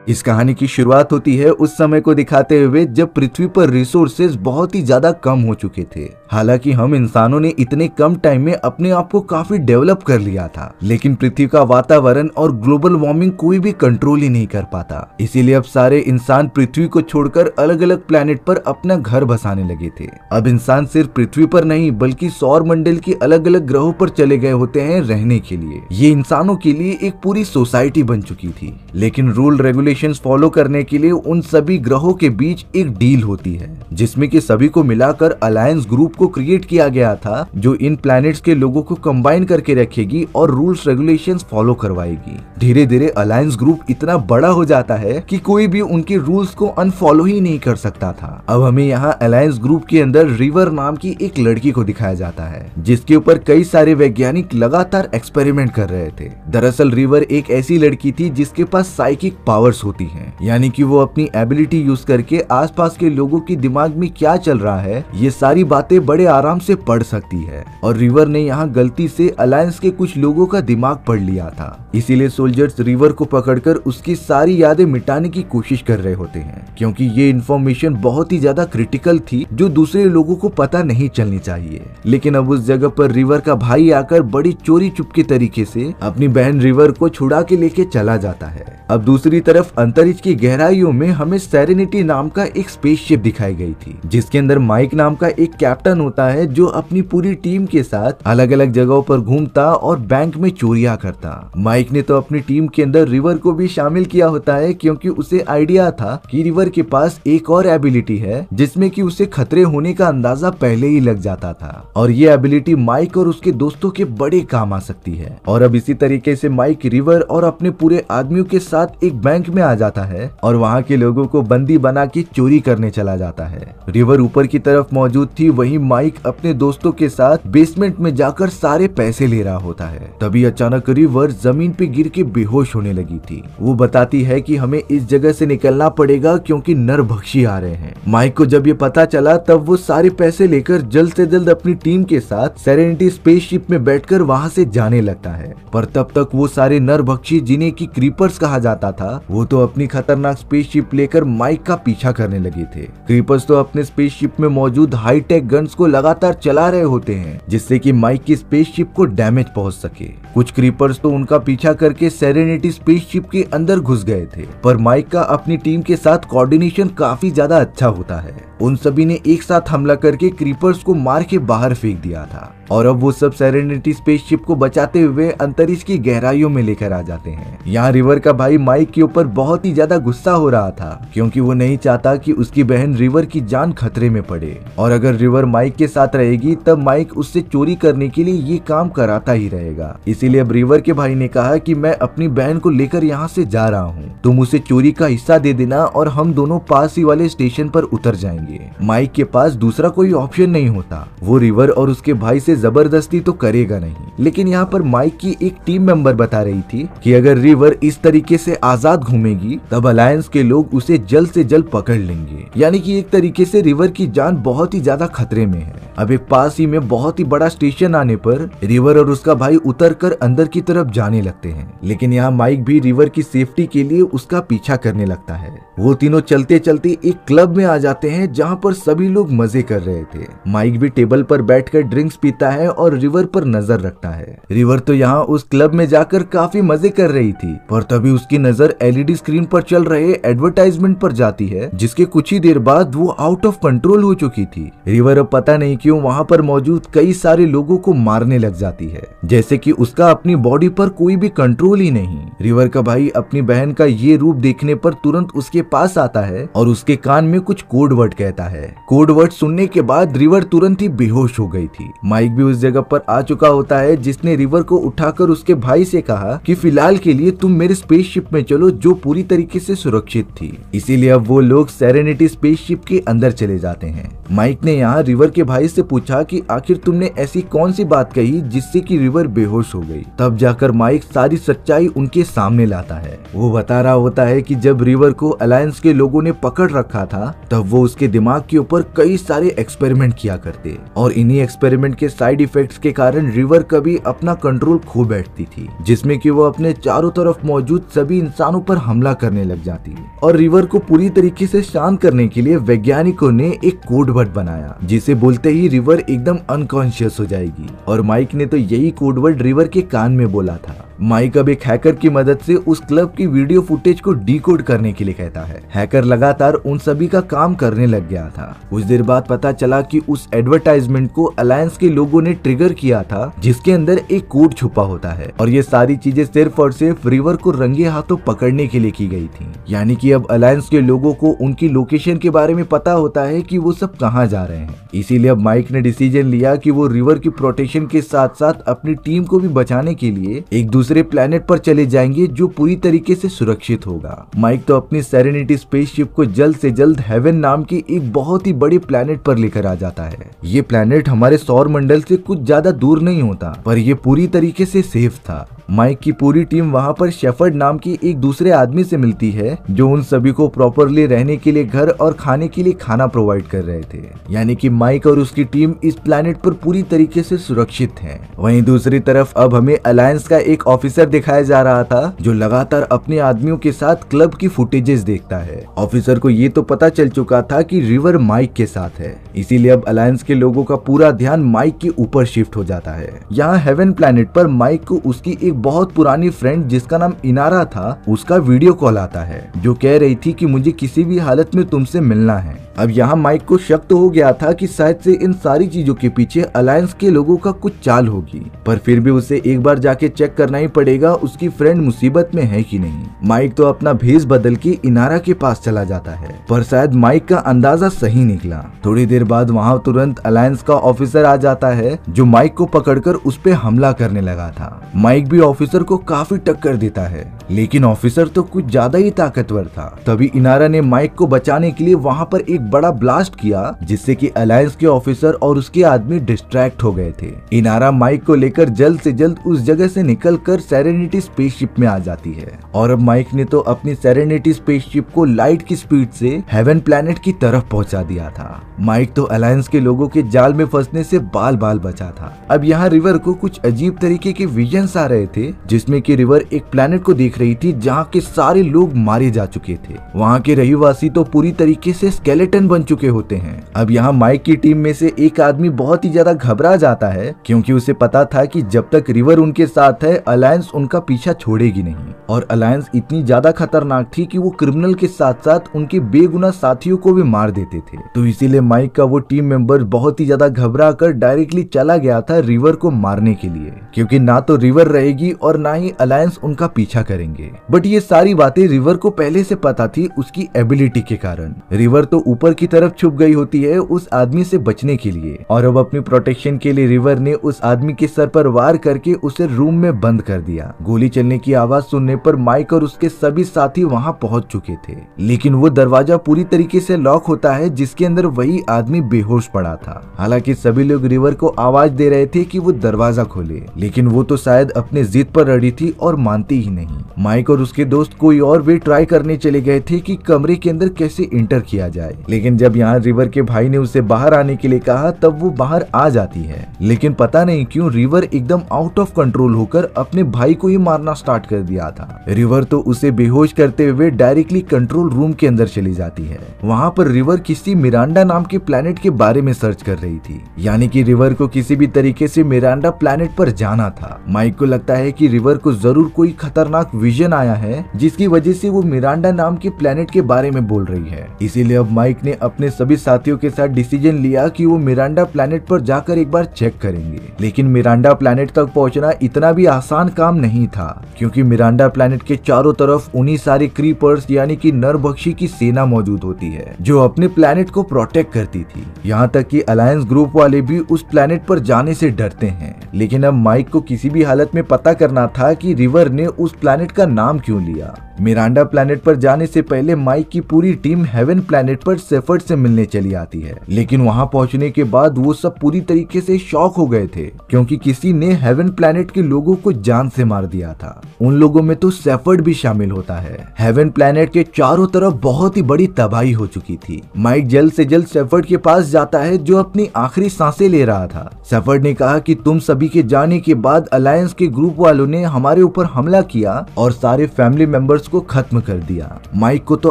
इस कहानी की शुरुआत होती है उस समय को दिखाते हुए जब पृथ्वी पर रिसोर्सेज बहुत ही ज्यादा कम हो चुके थे। हालांकि हम इंसानों ने इतने कम टाइम में अपने आप को काफी डेवलप कर लिया था, लेकिन पृथ्वी का वातावरण और ग्लोबल वार्मिंग कोई भी कंट्रोल ही नहीं कर पाता। इसीलिए अब सारे इंसान पृथ्वी को छोड़कर अलग अलग प्लेनेट पर अपना घर बसाने लगे थे। अब इंसान सिर्फ पृथ्वी पर नहीं बल्कि सौर मंडल की अलग अलग ग्रहों पर चले गए होते हैं रहने के लिए। ये इंसानों के लिए एक पूरी सोसाइटी बन चुकी थी, लेकिन रूल रेगुलेशंस फॉलो करने के लिए उन सभी ग्रहों के बीच एक डील होती है, जिसमें कि सभी को मिलाकर अलायंस ग्रुप को क्रिएट किया गया था, जो इन प्लैनेट्स के लोगों को कंबाइन करके रखेगी और रूल्स रेगुलेशंस फॉलो करवाएगी। धीरे धीरे अलायंस ग्रुप इतना बड़ा हो जाता है कि कोई भी उनके रूल्स को अनफॉलो ही नहीं कर सकता था। अब हमें यहाँ अलायंस ग्रुप के अंदर रिवर नाम की एक लड़की को दिखाया जाता है, जिसके ऊपर कई सारे वैज्ञानिक लगातार एक्सपेरिमेंट कर रहे थे। दरअसल रिवर एक ऐसी लड़की थी जिसके पास साइकिक पावर्स होती हैं, यानी कि वो अपनी एबिलिटी यूज करके आसपास के लोगों के दिमाग में क्या चल रहा है ये सारी बातें बड़े आराम से पढ़ सकती है। और रिवर ने यहाँ गलती से अलायंस के कुछ लोगों का दिमाग पढ़ लिया था, इसीलिए सोल्जर्स रिवर को पकड़कर उसकी सारी यादें मिटाने की कोशिश कर रहे होते हैं, क्योंकि ये इन्फॉर्मेशन बहुत ही ज्यादा क्रिटिकल थी जो दूसरे लोगों को पता नहीं चलनी चाहिए। लेकिन अब उस जगह पर रिवर का भाई आकर बड़ी चोरी चुपके तरीके से अपनी बहन रिवर को छुड़ा के लेके चला जाता है। अब दूसरी तरफ अंतरिक्ष की गहराइयों में हमें सेरेनिटी नाम का एक स्पेसशिप दिखाई गई थी, जिसके अंदर माइक नाम का एक कैप्टन होता है जो अपनी पूरी टीम के साथ अलग अलग जगहों पर घूमता और बैंक में चोरियां करता। माइक ने तो अपनी टीम के अंदर रिवर को भी शामिल किया होता है, क्योंकि उसे आइडिया था कि रिवर के पास एक और एबिलिटी है जिसमें कि उसे खतरे होने का अंदाजा पहले ही लग जाता था, और ये एबिलिटी माइक और उसके दोस्तों के बड़े काम आ सकती है। और अब इसी तरीके से माइक रिवर और अपने पूरे आदमियों के साथ एक बैंक में आ जाता है और वहाँ के लोगों को बंदी बना के चोरी करने चला जाता है। रिवर ऊपर की तरफ मौजूद थी, वहीं माइक अपने दोस्तों के साथ बेसमेंट में जाकर सारे पैसे ले रहा होता है। तभी अचानक रिवर जमीन पे गिर के बेहोश होने लगी थी। वो बताती है कि हमें इस जगह से निकलना पड़ेगा क्योंकि नरभक्षी आ रहे हैं। माइक को जब ये पता चला तब वो सारे पैसे लेकर जल्द से जल्द अपनी टीम के साथ सेरेनिटी स्पेसशिप में बैठकर वहाँ से जाने लगता है। पर तब तक वो सारे नरभक्षी, जिन्हें की क्रीपर्स कहा जाता था, वो तो अपनी खतरनाक स्पेसशिप लेकर माइक का पीछा करने लगे थे। क्रीपर्स तो अपने स्पेसशिप में मौजूद हाईटेक गन्स को लगातार चला रहे होते हैं, जिससे कि माइक की स्पेसशिप को डैमेज पहुंच सके। कुछ क्रीपर्स तो उनका पीछा करके सेरेनिटी स्पेसशिप के अंदर घुस गए थे, पर माइक का अपनी टीम के साथ कोऑर्डिनेशन काफी ज्यादा अच्छा होता है। उन सभी ने एक साथ हमला करके क्रीपर्स को मार के बाहर फेंक दिया था, और अब वो सब सेरेनिटी स्पेसशिप को बचाते हुए अंतरिक्ष की गहराइयों में लेकर आ जाते हैं। यहाँ रिवर का भाई माइक के ऊपर बहुत ही ज्यादा गुस्सा हो रहा था, क्योंकि वो नहीं चाहता कि उसकी बहन रिवर की जान खतरे में पड़े, और अगर रिवर माइक के साथ रहेगी तब माइक उससे चोरी करने के लिए ये काम कराता ही रहेगा। इसीलिए अब रिवर के भाई ने कहा कि मैं अपनी बहन को लेकर यहाँ से जा रहा हूँ, तुम उसे चोरी का हिस्सा दे देना और हम दोनों पास ही वाले स्टेशन पर उतर जाएंगे। माइक के पास दूसरा कोई ऑप्शन नहीं होता, वो रिवर और उसके भाई से जबरदस्ती तो करेगा नहीं। लेकिन यहाँ पर माइक की एक टीम मेंबर बता रही थी कि अगर रिवर इस तरीके से आजाद घूमेगी तब अलायंस के लोग उसे जल्द से जल्द पकड़ लेंगे, यानी कि एक तरीके से रिवर की जान बहुत ही ज्यादा खतरे में है। अब एक पास ही में बहुत ही बड़ा स्टेशन आने पर रिवर और उसका भाई उतरकर अंदर की तरफ जाने लगते हैं, लेकिन यहाँ माइक भी रिवर की सेफ्टी के लिए उसका पीछा करने लगता है। वो तीनों चलते चलते एक क्लब में आ जाते हैं जहाँ पर सभी लोग मजे कर रहे थे। माइक भी टेबल पर बैठकर ड्रिंक्स पीता है और रिवर पर नजर रखता है। रिवर तो यहाँ उस क्लब में जाकर काफी मजे कर रही थी, पर तभी उसकी नजर एलईडी स्क्रीन पर चल रहे एडवर्टाइजमेंट पर जाती है, जिसके कुछ ही देर बाद वो आउट ऑफ कंट्रोल हो चुकी थी। रिवर अब पता नहीं क्यों वहाँ पर मौजूद कई सारे लोगों को मारने लग जाती है, जैसे कि उसका अपनी बॉडी पर कोई भी कंट्रोल ही नहीं। रिवर का भाई अपनी बहन का ये रूप देखने पर तुरंत उसके पास आता है और उसके कान में कुछ कोड वर्ड कहता है। कोड वर्ड सुनने के बाद रिवर तुरंत ही बेहोश हो गई थी। माइक भी उस जगह पर आ चुका होता है, जिसने रिवर को उठाकर उसके भाई से कहा कि फिलहाल के लिए तुम मेरे स्पेसशिप में चलो, जो पूरी तरीके से सुरक्षित थी। इसीलिए अब वो लोग सेरेनिटी स्पेसशिप के अंदर चले जाते हैं। माइक ने यहाँ रिवर के भाई से पूछा कि आखिर तुमने ऐसी कौन सी बात कही जिससे कि रिवर बेहोश हो गई। तब जाकर माइक सारी सच्चाई उनके सामने लाता है। वो बता रहा होता है कि जब रिवर को अलायंस के लोगों ने पकड़ रखा था तब वो उसके दिमाग के ऊपर कई सारे एक्सपेरिमेंट किया करते और इन्हीं एक्सपेरिमेंट के साइड इफेक्ट्स के कारण रिवर कभी अपना कंट्रोल खो बैठती थी, जिसमें कि वो अपने चारों तरफ मौजूद सभी इंसानों पर हमला करने लग जाती। और रिवर को पूरी तरीके से शांत करने के लिए वैज्ञानिकों ने एक कोड वर्ड बनाया, जिसे बोलते ही रिवर एकदम अनकॉन्शियस हो जाएगी। और माइक ने तो यही कोड वर्ड रिवर के कान में बोला था। माइक अब एक हैकर की मदद से उस क्लब की वीडियो फुटेज को डिकोड करने के लिए कहता है। हैकर लगातार उन सभी का काम करने लग गया था। कुछ देर बाद पता चला कि उस एडवर्टाइजमेंट को अलायंस के लोगों ने ट्रिगर किया था, जिसके अंदर एक कोड छुपा होता है। और ये सारी चीजें सिर्फ और सिर्फ रिवर को रंगे हाथों पकड़ने के लिए की गई थी। यानी कि अब अलायंस के लोगों को उनकी लोकेशन के बारे में पता होता है कि वो सब कहाँ जा रहे हैं। इसीलिए अब माइक ने डिसीजन लिया कि वो रिवर की प्रोटेक्शन के साथ साथ अपनी टीम को भी बचाने के लिए एक दूसरे प्लेनेट पर चले जाएंगे, जो पूरी तरीके से सुरक्षित होगा। माइक तो अपनी सेरेनिटी स्पेसशिप को जल्द से जल्द हेवन नाम की एक बहुत ही बड़ी प्लेनेट पर लेकर आ जाता है। ये प्लेनेट हमारे सौर मंडल से कुछ ज्यादा दूर नहीं होता, पर ये पूरी तरीके से सेफ था। माइक की पूरी टीम वहाँ पर शेफर्ड नाम की एक दूसरे आदमी से मिलती है, जो उन सभी को प्रॉपरली रहने के लिए घर और खाने के लिए खाना प्रोवाइड कर रहे थे। यानी कि माइक और उसकी टीम इस प्लेनेट पर पूरी तरीके से सुरक्षित है। वहीं दूसरी तरफ अब हमें अलायंस का एक ऑफिसर दिखाया जा रहा था, जो लगातार अपने आदमियों के साथ क्लब की फुटेजेस देखता है। ऑफिसर को ये तो पता चल चुका था कि रिवर माइक के साथ है, इसीलिए अब अलायंस के लोगों का पूरा ध्यान माइक के ऊपर शिफ्ट हो जाता है। यहाँ हेवन प्लेनेट पर माइक को उसकी एक बहुत पुरानी फ्रेंड, जिसका नाम इनारा था, उसका वीडियो कॉल आता है, जो कह रही थी कि मुझे किसी भी हालत में तुमसे मिलना है। अब यहाँ माइक को शक तो हो गया था कि शायद से इन सारी चीजों के पीछे अलायंस के लोगों का कुछ चाल होगी, पर फिर भी उसे एक बार जाके चेक करना ही पड़ेगा उसकी फ्रेंड मुसीबत में है कि नहीं। माइक तो अपना भेष बदल के इनारा के पास चला जाता है, पर शायद माइक का अंदाजा सही निकला। थोड़ी देर बाद वहाँ तुरंत अलायंस का ऑफिसर आ जाता है, जो माइक को पकड़कर उस पे हमला करने लगा था। माइक भी ऑफिसर को काफी टक्कर देता है, लेकिन ऑफिसर तो कुछ ज्यादा ही ताकतवर था। तभी इनारा ने माइक को बचाने के लिए वहाँ पर एक बड़ा ब्लास्ट किया, जिससे कि अलायंस के ऑफिसर और उसके आदमी डिस्ट्रैक्ट हो गए थे। इनारा माइक को लेकर जल्द से जल्द उस जगह से निकलकर सेरेनिटी स्पेसशिप में आ जाती है। और अब माइक ने तो अपनी सेरेनिटी स्पेसशिप को लाइट की स्पीड से हेवन प्लेनेट की तरफ पहुंचा दिया था। माइक तो अलायंस के लोगों के जाल में फंसने से बाल बाल बचा था। अब यहाँ रिवर को कुछ अजीब तरीके के विजन्स आ रहे थे, जिसमें कि रिवर एक प्लेनेट को देख रही थी जहाँ के सारे लोग मारे जा चुके थे। वहाँ के रहीवासी तो पूरी तरीके से स्केलेटन बन चुके होते हैं। अब यहाँ माइक की टीम में से एक आदमी बहुत ही ज्यादा घबरा जाता है, क्योंकि उसे पता था कि जब तक रिवर उनके साथ है अलायंस उनका पीछा छोड़ेगी नहीं। और अलायंस इतनी ज्यादा खतरनाक थी कि वो क्रिमिनल के साथ साथ उनके बेगुनाह साथियों को भी मार देते थे। तो इसीलिए माइक का वो टीम मेंबर बहुत ही ज्यादा घबरा कर डायरेक्टली चला गया था रिवर को मारने के लिए, क्योंकि ना तो रिवर रहेगी और ना ही अलायंस उनका पीछा करेंगे। बट ये सारी बातें रिवर को पहले से पता थी उसकी एबिलिटी के कारण। रिवर तो ऊपर की तरफ छुप गई होती है उस आदमी से बचने के लिए, और अब अपनी प्रोटेक्शन के लिए रिवर ने उस आदमी के सर पर वार करके उसे रूम में बंद कर दिया। गोली चलने की आवाज सुनने पर माइक और उसके सभी साथी वहां पहुंच चुके थे, लेकिन वो दरवाजा पूरी तरीके से लॉक होता है, जिसके अंदर वही आदमी बेहोश पड़ा था। हालांकि सभी लोग रिवर को आवाज दे रहे थे कि वो दरवाजा खोले, लेकिन वो तो शायद अपने जिद पर अड़ी थी और मानती ही नहीं। माइक और उसके दोस्त कोई और वे ट्राई करने चले गए थे कि कमरे के अंदर कैसे इंटर किया जाए, लेकिन जब यहाँ रिवर के भाई ने उसे बाहर आने के लिए कहा तब वो बाहर आ जाती है। लेकिन पता नहीं क्यों रिवर एकदम आउट ऑफ कंट्रोल होकर अपने भाई को ही मारना स्टार्ट कर दिया था। रिवर तो उसे बेहोश करते हुए डायरेक्टली कंट्रोल रूम के अंदर चली जाती है। वहाँ पर रिवर किसी मिरांडा नाम के प्लेनेट के बारे में सर्च कर रही थी, यानी कि रिवर को किसी भी तरीके से मिरांडा प्लेनेट पर जाना था। माइक को लगता है कि रिवर को जरूर कोई खतरनाक विजन आया है, जिसकी वजह से वो मिरांडा नाम के प्लेनेट के बारे में बोल रही है। इसीलिए अब माइक ने अपने सभी साथियों के साथ डिसीजन लिया कि वो मिरांडा प्लेनेट पर जाकर एक बार चेक करेंगे। लेकिन मिरांडा प्लेनेट तक पहुंचना इतना भी आसान काम नहीं था, क्योंकि मिरांडा प्लेनेट के चारों तरफ उन्हीं सारे क्रीपर्स यानी कि नरभक्षी की सेना मौजूद होती है, जो अपने प्लेनेट को प्रोटेक्ट करती थी। यहाँ तक कि अलायंस ग्रुप वाले भी उस प्लेनेट पर जाने से डरते हैं। लेकिन अब माइक को किसी भी हालत में पता पता करना था कि रिवर ने उस प्लैनेट का नाम क्यों लिया। मिरांडा प्लैनेट पर जाने से पहले माइक की पूरी टीम हेवन प्लैनेट पर शेफर्ड से मिलने चली आती है, लेकिन वहां पहुंचने के बाद वो सब पूरी तरीके से शॉक हो गए थे क्योंकि किसी ने हेवन प्लैनेट के लोगों को जान से मार दिया था। उन लोगों में तो शेफर्ड भी शामिल होता है। हेवन प्लैनेट के चारों तरफ बहुत ही बड़ी तबाही हो चुकी थी। माइक जल्द से जल्द शेफर्ड के पास जाता है जो अपनी आखिरी सांसें ले रहा था। शेफर्ड ने कहा कि तुम सभी के जाने के बाद अलायंस के ग्रुप वालों ने हमारे ऊपर हमला किया और सारे फैमिली मेंबर्स को खत्म कर दिया। माइक को तो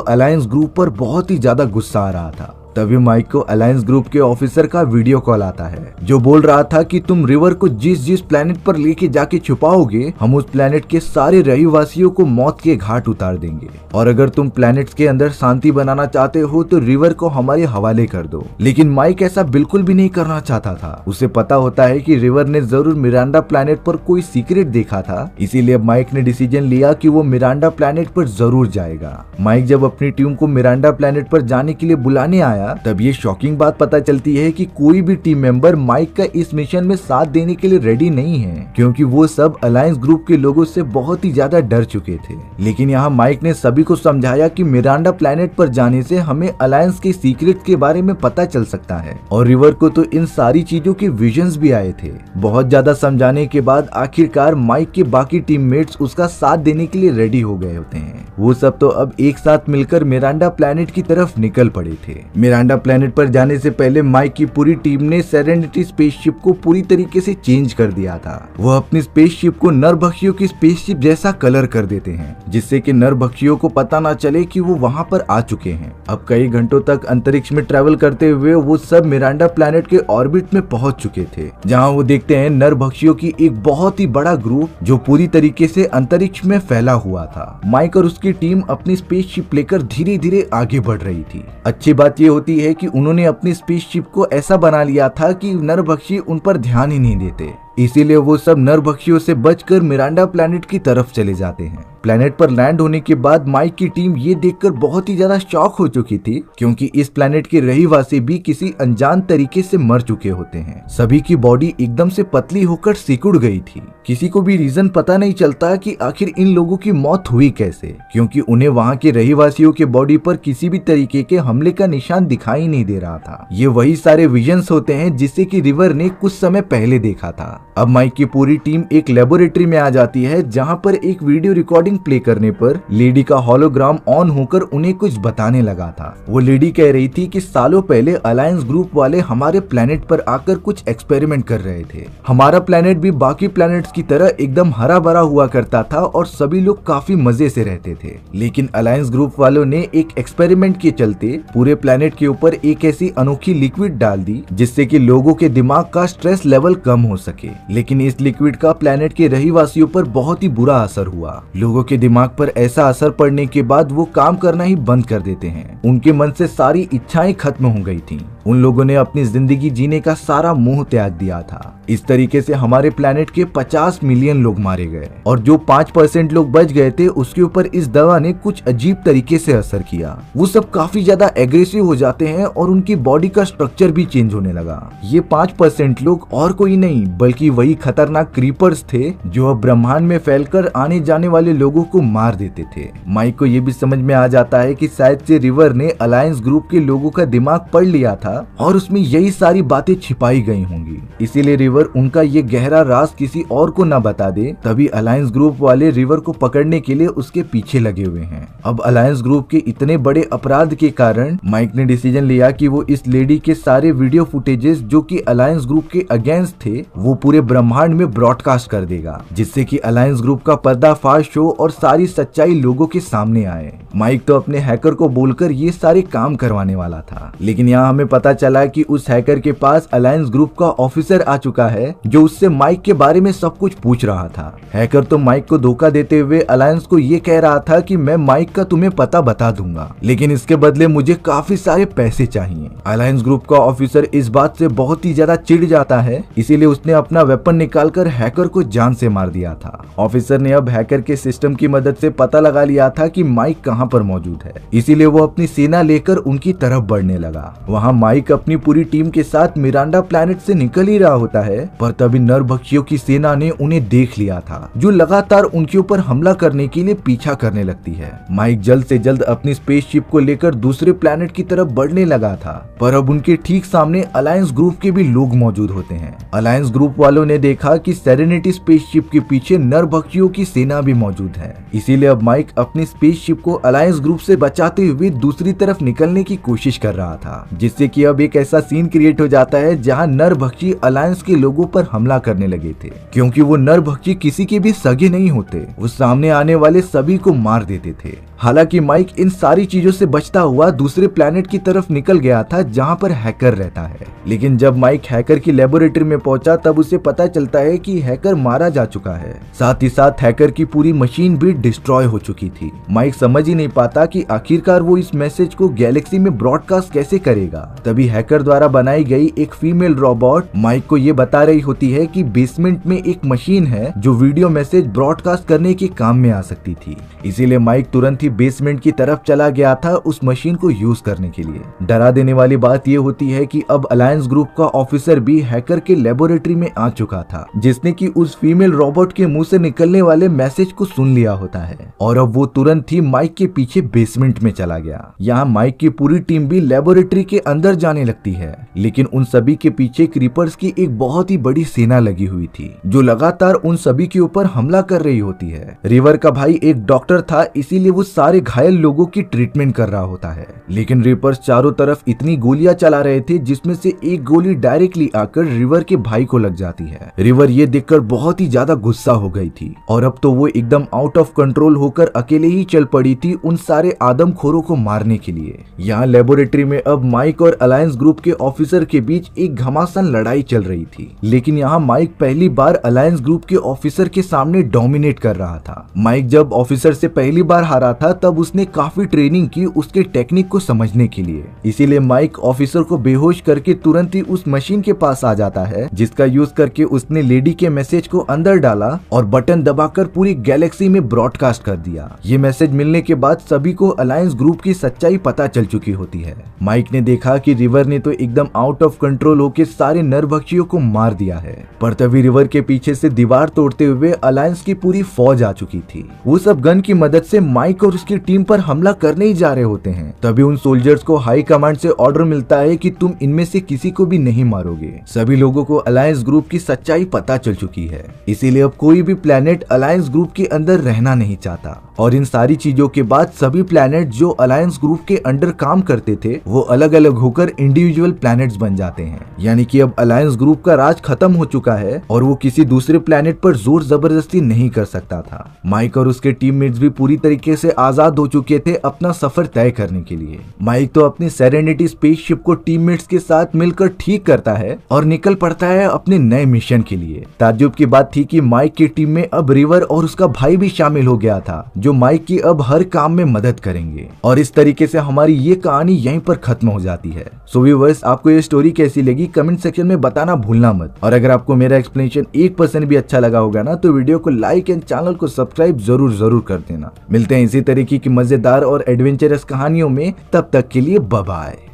अलायंस ग्रुप पर बहुत ही ज्यादा गुस्सा आ रहा था। तभी माइक को अलायंस ग्रुप के ऑफिसर का वीडियो कॉल आता है जो बोल रहा था कि तुम रिवर को जिस जिस प्लेनेट पर लेके जाके छुपाओगे हम उस प्लेनेट के सारे रहवासियों को मौत के घाट उतार देंगे, और अगर तुम प्लेनेट्स के अंदर शांति बनाना चाहते हो तो रिवर को हमारे हवाले कर दो। लेकिन माइक ऐसा बिल्कुल भी नहीं करना चाहता था। उसे पता होता है कि रिवर ने जरूर मिरांडा प्लेनेट पर कोई सीक्रेट देखा था, इसीलिए माइक ने डिसीजन लिया कि वो मिरांडा प्लेनेट पर जरूर जाएगा। माइक जब अपनी टीम को मिरांडा प्लेनेट पर जाने के लिए बुलाने आया तब ये शॉकिंग बात पता चलती है कि कोई भी टीम मेंबर माइक का इस मिशन में साथ देने के लिए रेडी नहीं है, क्योंकि वो सब अलायंस ग्रुप के लोगों से बहुत ही ज्यादा डर चुके थे। लेकिन यहाँ माइक ने सभी को समझाया कि मिरांडा प्लैनेट पर जाने से हमें अलायंस के सीक्रेट के बारे में पता चल सकता है, और रिवर को तो इन सारी चीजों के विजन्स भी आए थे। बहुत ज्यादा समझाने के बाद आखिरकार माइक के बाकी टीममेट्स उसका साथ देने के लिए रेडी हो गए होते हैं। वो सब तो अब एक साथ मिलकर मिरांडा प्लैनेट की तरफ निकल पड़े थे। मिरांडा प्लैनेट पर जाने से पहले माइक की पूरी टीम ने सेरेनिटी स्पेसशिप को पूरी तरीके से चेंज कर दिया था। वह अपनी स्पेसशिप को नरभक्षियों की स्पेसशिप जैसा कलर कर देते हैं, जिससे कि नरभक्षियों को पता ना चले कि वो वहां पर आ चुके हैं। अब कई घंटों तक अंतरिक्ष में ट्रेवल करते हुए वो सब मिरांडा प्लैनेट के ऑर्बिट में पहुंच चुके थे, जहां वो देखते हैं नरभक्षियों की एक बहुत ही बड़ा ग्रुप जो पूरी तरीके से अंतरिक्ष में फैला हुआ था। माइक और उसकी टीम अपनी स्पेसशिप लेकर धीरे धीरे आगे बढ़ रही थी। अच्छी बात ये होती है कि उन्होंने अपनी स्पेसशिप को ऐसा बना लिया था कि नरभक्षी उन पर ध्यान ही नहीं देते, इसीलिए वो सब नरभक्षियों से बचकर मिरांडा प्लैनेट की तरफ चले जाते हैं। प्लैनेट पर लैंड होने के बाद माइक की टीम ये देखकर बहुत ही ज्यादा शॉक हो चुकी थी, क्योंकि इस प्लैनेट के रहवासी भी किसी अनजान तरीके से मर चुके होते हैं। सभी की बॉडी एकदम से पतली होकर सिकुड़ गई थी। किसी को भी रीजन पता नहीं चलता कि आखिर इन लोगों की मौत हुई कैसे, क्योंकि उन्हें वहाँ के रहवासियों के बॉडी पर किसी भी तरीके के हमले का निशान दिखाई नहीं दे रहा था। ये वही सारे विजन्स होते हैं जिसे कि रिवर ने कुछ समय पहले देखा था। अब माइक की पूरी टीम एक लेबोरेटरी में आ जाती है, जहां पर एक वीडियो रिकॉर्डिंग प्ले करने पर लेडी का होलोग्राम ऑन होकर उन्हें कुछ बताने लगा था। वो लेडी कह रही थी कि सालों पहले अलायंस ग्रुप वाले हमारे प्लेनेट पर आकर कुछ एक्सपेरिमेंट कर रहे थे। हमारा प्लेनेट भी बाकी प्लैनेट्स की तरह एकदम हरा भरा हुआ करता था और सभी लोग काफी मजे से रहते थे। लेकिन अलायंस ग्रुप वालों ने एक एक्सपेरिमेंट के चलते पूरे प्लेनेट के ऊपर एक ऐसी अनोखी लिक्विड डाल दी जिससे कि लोगों के दिमाग का स्ट्रेस लेवल कम हो सके। लेकिन इस लिक्विड का प्लैनेट के रहवासियों पर बहुत ही बुरा असर हुआ। लोगों के दिमाग पर ऐसा असर पड़ने के बाद वो काम करना ही बंद कर देते हैं। उनके मन से सारी इच्छाएं खत्म हो गई थी। उन लोगों ने अपनी जिंदगी जीने का सारा मोह त्याग दिया था। इस तरीके से हमारे प्लैनेट के 50 मिलियन लोग मारे गए, और जो 5% लोग बच गए थे उसके ऊपर इस दवा ने कुछ अजीब तरीके से असर किया। वो सब काफी ज्यादा एग्रेसिव हो जाते हैं और उनकी बॉडी का स्ट्रक्चर भी चेंज होने लगा। ये 5% लोग और कोई नहीं बल्कि वही खतरनाक क्रीपर्स थे जो अब ब्रह्मांड में फैलकर आने जाने वाले लोगों को मार देते थे। माइक को ये भी समझ में आ जाता है कि शायद से रिवर ने अलायंस ग्रुप के लोगों का दिमाग पढ़ लिया था और उसमें यही सारी बातें छिपाई गई होंगी, इसीलिए रिवर उनका ये गहरा राज किसी और को न बता दे। तभी अलायंस ग्रुप वाले रिवर को पकड़ने के लिए उसके पीछे लगे हुए हैं। अब अलायंस ग्रुप के इतने बड़े अपराध के कारण माइक ने डिसीजन लिया कि वो इस लेडी के सारे वीडियो फुटेजेस जो कि अलायंस ग्रुप के अगेंस्ट थे वो पूरे ब्रह्मांड में ब्रॉडकास्ट कर देगा, जिससे कि अलायंस ग्रुप का पर्दाफाश हो और सारी सच्चाई लोगों के सामने आए। माइक तो अपने हैकर को बोलकर ये सारे काम करवाने वाला था, लेकिन यहाँ हमें पता चला कि उस हैकर के पास अलायंस ग्रुप का ऑफिसर आ चुका है जो उससे माइक के बारे में सब कुछ पूछ रहा था। हैकर तो माइक को धोखा देते हुए अलायंस को ये कह रहा था कि मैं माइक का तुम्हें पता बता दूंगा, लेकिन इसके बदले मुझे काफी सारे पैसे चाहिए। अलायंस ग्रुप का ऑफिसर इस बात से बहुत ही ज्यादा चिढ़ जाता है, इसीलिए उसने अपना वेपन निकालकर हैकर को जान से मार दिया था। ऑफिसर ने अब हैकर के सिस्टम की मदद से पता लगा लिया था कि माइक कहाँ पर मौजूद है, इसीलिए वो अपनी सेना लेकर उनकी तरफ बढ़ने लगा। वहाँ माइक माइक अपनी पूरी टीम के साथ मिरांडा प्लैनेट से निकल ही रहा होता है, पर तभी नरभक्षियों की सेना ने उन्हें देख लिया था, जो लगातार उनके ऊपर हमला करने के लिए पीछा करने लगती है। माइक जल्द से जल्द अपनी स्पेसशिप को लेकर दूसरे प्लैनेट की तरफ बढ़ने लगा था, पर अब उनके ठीक सामने अलायंस ग्रुप के भी लोग मौजूद होते हैं। अलायंस ग्रुप वालों ने देखा कि सेरेनिटी स्पेसशिप के पीछे नरभक्षियों की सेना भी मौजूद है, इसीलिए अब माइक अपनी स्पेसशिप को अलायंस ग्रुप से बचाते हुए दूसरी तरफ निकलने की कोशिश कर रहा था, जिससे कि अब एक ऐसा सीन क्रिएट हो जाता है जहां नरभक्षी अलायंस के लोगों पर हमला करने लगे थे। क्योंकि वो नरभक्षी किसी के भी सगे नहीं होते, वो सामने आने वाले सभी को मार देते थे। हालांकि माइक इन सारी चीजों से बचता हुआ दूसरे प्लैनेट की तरफ निकल गया था जहां पर हैकर रहता है, लेकिन जब माइक हैकर की लेबोरेटरी में पहुंचा तब उसे पता चलता है कि हैकर मारा जा चुका है, साथ ही साथ हैकर की पूरी मशीन भी डिस्ट्रॉय हो चुकी थी। माइक समझ ही नहीं पाता कि आखिरकार वो इस मैसेज को गैलेक्सी में ब्रॉडकास्ट कैसे करेगा। तभी हैकर द्वारा बनाई गई एक फीमेल रोबोट माइक को ये बता रही होती है कि बेसमेंट में एक मशीन है जो वीडियो मैसेज ब्रॉडकास्ट करने के काम में आ सकती थी। इसीलिए माइक तुरंत ही बेसमेंट की तरफ चला गया था उस मशीन को यूज करने के लिए। डरा देने वाली बात ये होती है कि अब अलायंस ग्रुप का ऑफिसर भी हैकर के लेबोरेटरी में आ चुका था, जिसने कि उस फीमेल रोबोट के मुंह से निकलने वाले मैसेज को सुन लिया होता है, और अब वो तुरंत ही माइक के पीछे बेसमेंट में चला गया। यहाँ माइक की पूरी टीम भी लेबोरेटरी के अंदर जाने लगती है, लेकिन उन सभी के पीछे क्रीपर्स की एक बहुत ही बड़ी सेना लगी हुई थी, जो लगातार उन सभी के ऊपर हमला कर रही होती है। रिवर का भाई एक डॉक्टर था, इसीलिए वो सारे घायल लोगों की ट्रीटमेंट कर रहा होता है, लेकिन रिपर्स चारों तरफ इतनी गोलियां चला रहे थे जिसमें से एक गोली डायरेक्टली आकर रिवर के भाई को लग जाती है। रिवर ये देखकर बहुत ही ज्यादा गुस्सा हो गई थी, और अब तो वो एकदम आउट ऑफ कंट्रोल होकर अकेले ही चल पड़ी थी उन सारे आदमखोरों को मारने के लिए। यहाँ लेबोरेटरी में अब माइक और अलायंस ग्रुप के ऑफिसर के बीच एक घमासान लड़ाई चल रही थी, लेकिन यहाँ माइक पहली बार अलायंस ग्रुप के ऑफिसर के सामने डोमिनेट कर रहा था। माइक जब ऑफिसर से पहली बार हारा था तब उसने काफी ट्रेनिंग की उसके टेक्निक को समझने के लिए, इसीलिए माइक ऑफिसर को बेहोश करके तुरंत ही उस मशीन के पास आ जाता है, जिसका यूज करके उसने लेडी के मैसेज को अंदर डाला और बटन दबाकर पूरी गैलेक्सी में ब्रॉडकास्ट कर दिया। ये मैसेज मिलने के बाद सभी को अलायंस ग्रुप की सच्चाई पता चल चुकी होती है। माइक ने देखा कि रिवर ने तो एकदम आउट ऑफ कंट्रोल होकर सारे नरभक्षियों को मार दिया है, पर तभी रिवर के पीछे से दीवार तोड़ते हुए अलायंस की पूरी फौज आ चुकी थी। वो सब गन की मदद से माइक और उसकी टीम पर हमला करने ही जा रहे होते हैं। तभी उन सोल्जर्स को हाई कमांड से ऑर्डर मिलता है कि तुम इनमें से किसी को भी नहीं मारोगे। सभी लोगों को अलायंस ग्रुप की सच्चाई पता चल चुकी है, इसीलिए अब कोई भी प्लेनेट अलायंस ग्रुप के अंदर रहना नहीं चाहता। और इन सारी चीजों के बाद सभी प्लैनेट जो अलायंस ग्रुप के अंडर काम करते थे वो अलग अलग होकर इंडिविजुअल प्लैनेट्स बन जाते हैं। यानी कि अब अलायंस ग्रुप का राज खत्म हो चुका है और वो किसी दूसरे प्लैनेट पर जोर जबरदस्ती नहीं कर सकता था। माइक और उसके टीममेट्स भी पूरी तरीके से आजाद हो चुके थे अपना सफर तय करने के लिए। माइक तो अपनी सेरेनिटी स्पेसशिप को टीममेट्स के साथ मिलकर ठीक करता है और निकल पड़ता है अपने नए मिशन के लिए। ताज्जुब की बात थी कि माइक की टीम में अब रिवर और उसका भाई भी शामिल हो गया था, जो माइक की अब हर काम में मदद करेंगे। और इस तरीके से हमारी ये कहानी यहीं पर खत्म हो जाती है। सो व्यूअर्स, आपको ये स्टोरी कैसी लगी कमेंट सेक्शन में बताना भूलना मत। और अगर आपको मेरा एक्सप्लेनेशन 1% भी अच्छा लगा होगा ना तो वीडियो को लाइक एंड चैनल को सब्सक्राइब जरूर कर देना। मिलते हैं इसी तरीके की मजेदार और एडवेंचरस कहानियों में, तब तक के लिए बाय बाय।